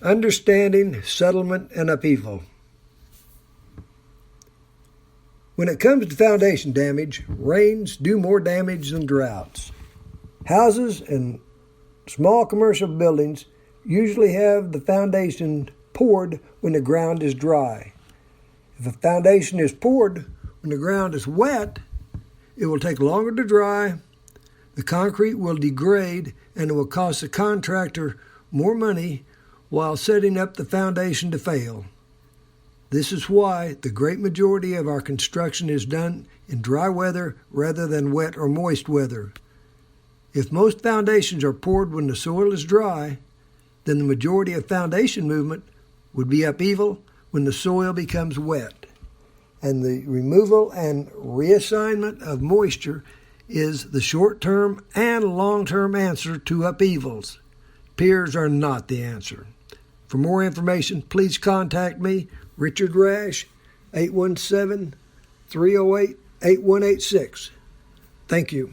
Understanding settlement and upheaval. When it comes to foundation damage, rains do more damage than droughts. Houses and small commercial buildings usually have the foundation poured when the ground is dry. If a foundation is poured when the ground is wet, it will take longer to dry, the concrete will degrade, and it will cost the contractor more money while setting up the foundation to fail. This is why the great majority of our construction is done in dry weather rather than wet or moist weather. If most foundations are poured when the soil is dry, then the majority of foundation movement would be upheaval when the soil becomes wet. And the removal and reassignment of moisture is the short-term and long-term answer to upheavals. Piers are not the answer. For more information, please contact me, Richard Rash, 817-308-8186. Thank you.